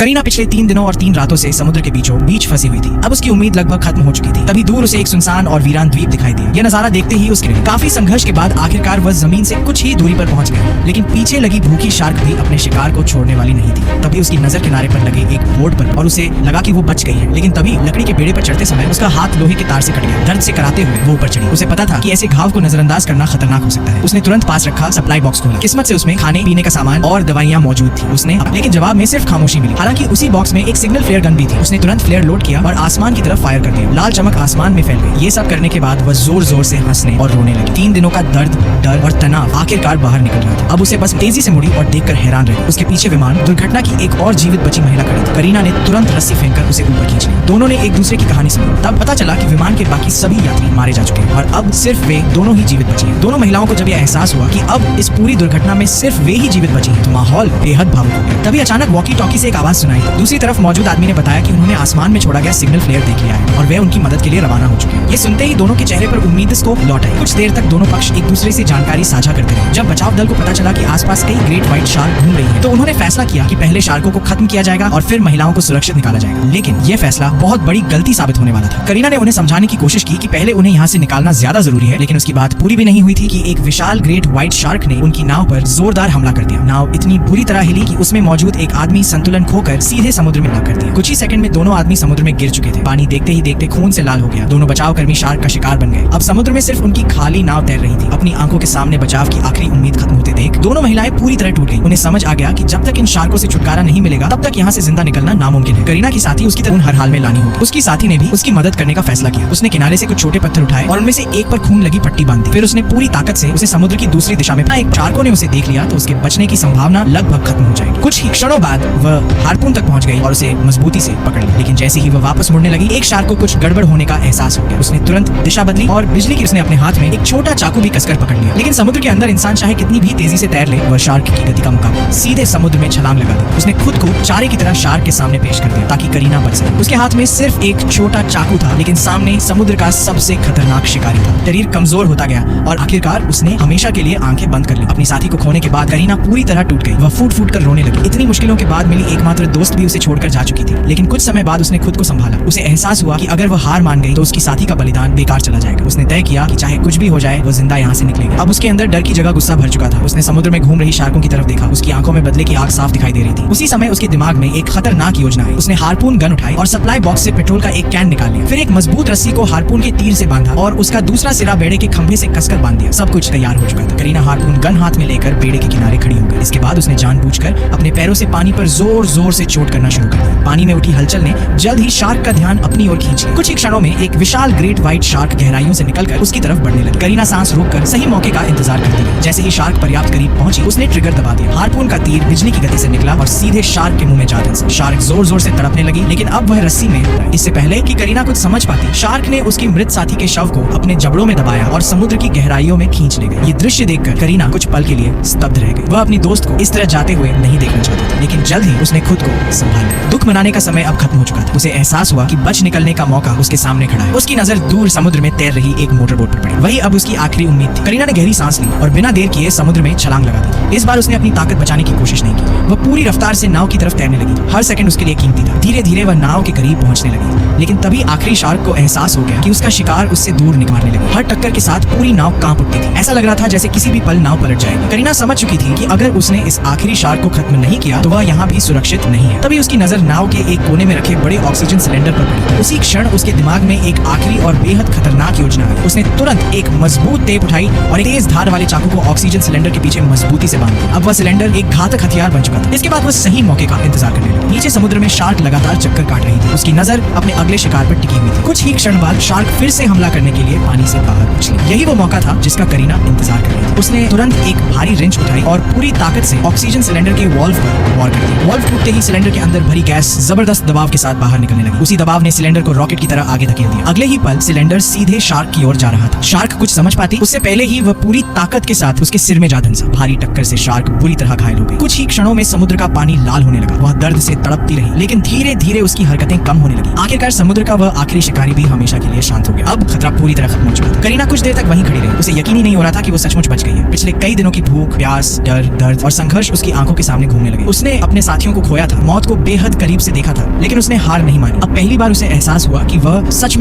करीना पिछले 3 दिनों और 3 रातों से समुद्र के बीचों बीच फंसी हुई थी। अब उसकी उम्मीद लगभग खत्म हो चुकी थी। तभी दूर उसे एक सुनसान और वीरान द्वीप दिखाई दिया। यह नजारा देखते ही उसके काफी संघर्ष के बाद आखिरकार वह जमीन से कुछ ही दूरी पर पहुंच गया, लेकिन पीछे लगी भूखी शार्क भी अपने शिकार को छोड़ने वाली नहीं थी। तभी उसकी नजर किनारे पर लगे एक बोर्ड पर और उसे लगा कि वो बच गई है, लेकिन तभी लकड़ी के बेड़े पर चढ़ते समय उसका हाथ लोहे के तार से कट गया। दर्द से कराते हुए वो ऊपर चढ़ी। उसे पता था कि ऐसे घाव को नजरअंदाज करना खतरनाक हो सकता है। उसने तुरंत पास रखा सप्लाई बॉक्स खोला। किस्मत से उसमें खाने पीने का सामान और दवाइयां मौजूद थी। उसने लेकिन जवाब में सिर्फ खामोशी मिली। हालांकि उसी बॉक्स में एक सिग्नल फ्लेयर गन भी थी। उसने तुरंत फ्लेयर लोड किया और आसमान की तरफ फायर कर दिया। लाल चमक आसमान में फैल गई। ये सब करने के बाद वह जोर जोर से हंसने और रोने लगी। 3 दिनों का दर्द, डर और तनाव आखिरकार बाहर निकल रहा था। अब उसे बस तेजी से मुड़ी और देखकर हैरान रही। उसके पीछे विमान दुर्घटना की एक और जीवित बची महिला खड़ी थी। करीना ने तुरंत रस्सी फेंककर उसे ऊपर खींच लिया। दोनों ने एक दूसरे की कहानी सुनी। तब पता चला कि विमान के बाकी सभी यात्री मारे जा चुके हैं और अब सिर्फ वे दोनों ही जीवित बची हैं। दोनों महिलाओं को जब यह एहसास हुआ कि अब इस पूरी दुर्घटना में सिर्फ वे ही जीवित बची हैं, तो माहौल बेहद भावुक हो गया। तभी अचानक वॉकी टॉकी से एक आवाज सुनाई। दूसरी तरफ मौजूद आदमी ने बताया कि उन्होंने आसमान में छोड़ा गया सिग्नल फ्लेयर देख लिया है और वे उनकी मदद के लिए रवाना हो चुके हैं। ये सुनते ही दोनों के चेहरे पर उम्मीद को लौट आई। कुछ देर तक दोनों पक्ष एक दूसरे से जानकारी साझा करते रहे। जब बचाव दल को पता चला कि आसपास कई ग्रेट व्हाइट शार्क घूम रही हैं, तो उन्होंने फैसला किया कि पहले शार्कों को खत्म किया जाएगा और फिर महिलाओं को सुरक्षित निकाला जाएगा। लेकिन यह फैसला बहुत बड़ी गलती साबित होने वाला था। करीना ने उन्हें समझाने की कोशिश की कि पहले उन्हें यहाँ से निकालना ज्यादा जरूरी है, लेकिन उसकी बात पूरी भी नहीं हुई थी कि एक विशाल ग्रेट व्हाइट शार्क ने उनकी नाव पर जोरदार हमला कर दिया। नाव इतनी बुरी तरह हिली कि उसमें मौजूद एक आदमी संतुलन खोकर सीधे समुद्र में कर दिया। कुछ ही सेकंड में दोनों आदमी समुद्र में गिर चुके थे। पानी देखते ही देखते खून से लाल हो गया। दोनों बचाव कर्मी शार्क का शिकार बन गए। अब समुद्र में सिर्फ उनकी खाली नाव तैर रही थी। अपनी आंखों के सामने बचाव की आखिरी उम्मीद खत्म होते देख दोनों महिलाएं पूरी तरह टूट गईं। उन्हें समझ आ गया कि जब तक इन शार्कों से छुटकारा नहीं मिलेगा तब तक यहाँ से जिंदा निकलना नामुमकिन है। करीना की साथी उसकी तरह हर हाल में लानी होगी। उसकी साथी ने भी उसकी मदद करने का फैसला किया। उसने किनारे से कुछ छोटे पत्थर उठाए और उनमें से एक पर खून लगी पट्टी बांध दी। फिर उसने पूरी ताकत से उसे समुद्र की दूसरी दिशा में एक शार्कों ने उसे देख लिया तो उसके बचने की संभावना लगभग खत्म हो जाएगी। कुछ ही क्षणों बाद वह हार्पून तक पहुंच गई और उसे मजबूती से पकड़ लिया। लेकिन जैसे ही वह वापस मुड़ने लगी, एक शार्क को कुछ गड़बड़ होने का एहसास हो गया। उसने तुरंत दिशा बदली और बिजली की उसने अपने हाथ में एक छोटा चाकू भी कसकर पकड़ लिया। लेकिन समुद्र के अंदर इंसान चाहे कितनी भी तेजी से तैर ले, वह शार्क की गति का मुकाबला सीधे समुद्र में छलांग लगा दी। उसने खुद को चारे की तरह शार्क के सामने पेश कर दिया ताकि करीना बच सके। उसके हाथ में सिर्फ एक छोटा चाकू था, लेकिन सामने समुद्र का सबसे खतरनाक शिकारी था। शरीर कमजोर होता गया और आखिरकार उसने हमेशा के लिए आंखें बंद कर ली। अपनी साथी को खोने के बाद करीना पूरी तरह टूट गई। वह फूट फूट कर रोने लगी। इतनी मुश्किलों के बाद मिली एकमात्र दोस्त भी उसे छोड़कर जा चुकी थी। लेकिन कुछ समय बाद उसने खुद को संभाला। उसे एहसास हुआ कि अगर वह हार मान गई तो उसकी साथी का बलिदान बेकार चला जाएगा। उसने तय किया कि चाहे कुछ भी हो जाए, वो जिंदा यहाँ से निकलेगी। अब उसके अंदर डर की जगह गुस्सा भर चुका था। उसने समुद्र में घूम रही शार्कों की तरफ देखा। उसकी आंखों में बदले की आग साफ दिखाई दे रही थी। उसी समय उसके दिमाग में एक खतरनाक योजना आई। उसने हार्पून गन उठाई और सप्लाई बॉक्स से पेट्रोल का एक कैन निकाल लिया। फिर एक मजबूत रस्सी को हार्पून के तीर से बांधा और उसका दूसरा सिरा बेड़े के खंभे से कसकर बांध दिया। सब कुछ तैयार हो चुका था। करीना हार्पून गन हाथ में लेकर बेड़े के किनारे खड़ी हो गई। इसके बाद उसने जानबूझकर अपने पैरों से पानी पर जोर जोर से चोट करना शुरू कर दिया। पानी में उठी हलचल ने जल्द ही शार्क का ध्यान अपनी ओर खींच लिया। कुछ ही क्षणों में एक विशाल ग्रेट व्हाइट शार्क गहराइयों से निकलकर उसकी तरफ बढ़ने लगी। करीना सांस रोककर सही मौके का इंतजार करती रही। जैसे ही शार्क पर्याप्त करीब पहुंची, उसने ट्रिगर दबा दिया। हार्पून का तीर बिजली की गति से निकला और सीधे शार्क के मुंह में जा धंसा। शार्क जोर जोर से तड़पने लगी, लेकिन अब वह रस्सी में था। इससे पहले कि करीना कुछ समझ पाती, शार्क ने उसकी मृत साथी के शव को अपने जबड़ों में दबाया और समुद्र की गहराइयों में खींच ले गई। ये दृश्य देखकर करीना कुछ पल के लिए स्तब्ध रह गई। वह अपनी दोस्त को इस तरह जाते हुए नहीं देखना चाहती थी, लेकिन जल्द ही उसने खुद को संभाल लिया। दुख मनाने का समय अब खत्म हो चुका था। उसे एहसास हुआ कि बच निकलने का मौका उसके सामने खड़ा है। उसकी नजर दूर समुद्र में तैर रही एक मोटर बोट पर पड़ी। वही अब उसकी आखिरी उम्मीद थी। करीना ने गहरी सांस ली और बिना देर किए समुद्र में छलांग लगा दी। इस बार उसने अपनी ताकत बचाने की कोशिश नहीं की। वह पूरी रफ्तार से नाव की तरफ तैरने लगी। हर सेकंड उसके लिए कीमती था। धीरे धीरे वह नाव के करीब पहुंचने लगी, लेकिन तभी आखिरी शार्क को एहसास हो गया कि उसका शिकार उससे दूर निकलने लगी। हर टक्कर के साथ पूरी नाव कांप उठती थी। ऐसा लग रहा था जैसे किसी भी पल नाव पलट जाएगी। करीना समझ चुकी थी कि अगर उसने इस आखिरी शार्क को खत्म नहीं किया तो वह यहाँ भी सुरक्षित नहीं है। तभी उसकी नजर नाव के एक कोने में रखे बड़े ऑक्सीजन सिलेंडर पर पड़ी। उसी क्षण उसके दिमाग में एक आखिरी और बेहद खतरनाक योजना आई। उसने तुरंत एक मजबूत टेप उठाई और एक तेज धार वाले चाकू को ऑक्सीजन सिलेंडर के पीछे मजबूती से बांध दिया। अब वह सिलेंडर एक घातक हथियार बन चुका था। इसके बाद वह सही मौके का इंतजार करने लगी। नीचे समुद्र में शार्क लगातार चक्कर काट रही थी। उसकी नजर अपने अगले शिकार पर टिकी हुई थी। कुछ ही क्षण बाद शार्क फिर से हमला करने के लिए पानी से बाहर उछली। यही वो मौका था जिसका करीना इंतजार कर रही थी। उसने तुरंत एक भारी रिंच उठाई और पूरी ताकत से ऑक्सीजन सिलेंडर के वाल्व पर वार कर दिया। वाल्व टूटते ही सिलेंडर के अंदर भरी गैस जबरदस्त दबाव के साथ बाहर निकलने लगी। उसी दबाव ने सिलेंडर को रॉकेट की तरह आगे धकेल दिया। अगले ही पल सिलेंडर सीधे शार्क की ओर जा रहा था। शार्क कुछ समझ पाती उससे पहले ही वह पूरी ताकत के साथ उसके सिर में जा धंसा। भारी टक्कर से शार्क बुरी तरह घायल हो गई। कुछ ही क्षणों में समुद्र का पानी लाल होने लगा। वह दर्द से तड़पती रही, लेकिन धीरे धीरे उसकी हरकतें कम होने लगी। आखिरकार समुद्र का वह आखिरी शिकारी भी हमेशा के लिए शांत हो गया। अब खतरा पूरी तरह खत्म हो चुका था। करीना कुछ देर तक वहीं खड़ी रही। उसे यकीन ही नहीं हो रहा था कि वो सचमुच बच गई है। पिछले कई दिनों की भूख, प्यास, डर, दर्द और संघर्ष उसकी आंखों के सामने घूमने लगे। उसने अपने साथियों को खोया था, मौत को बेहद करीब से देखा था, लेकिन उसने हार नहीं मानी। अब पहली बार उसे एहसास हुआ कि वह सच में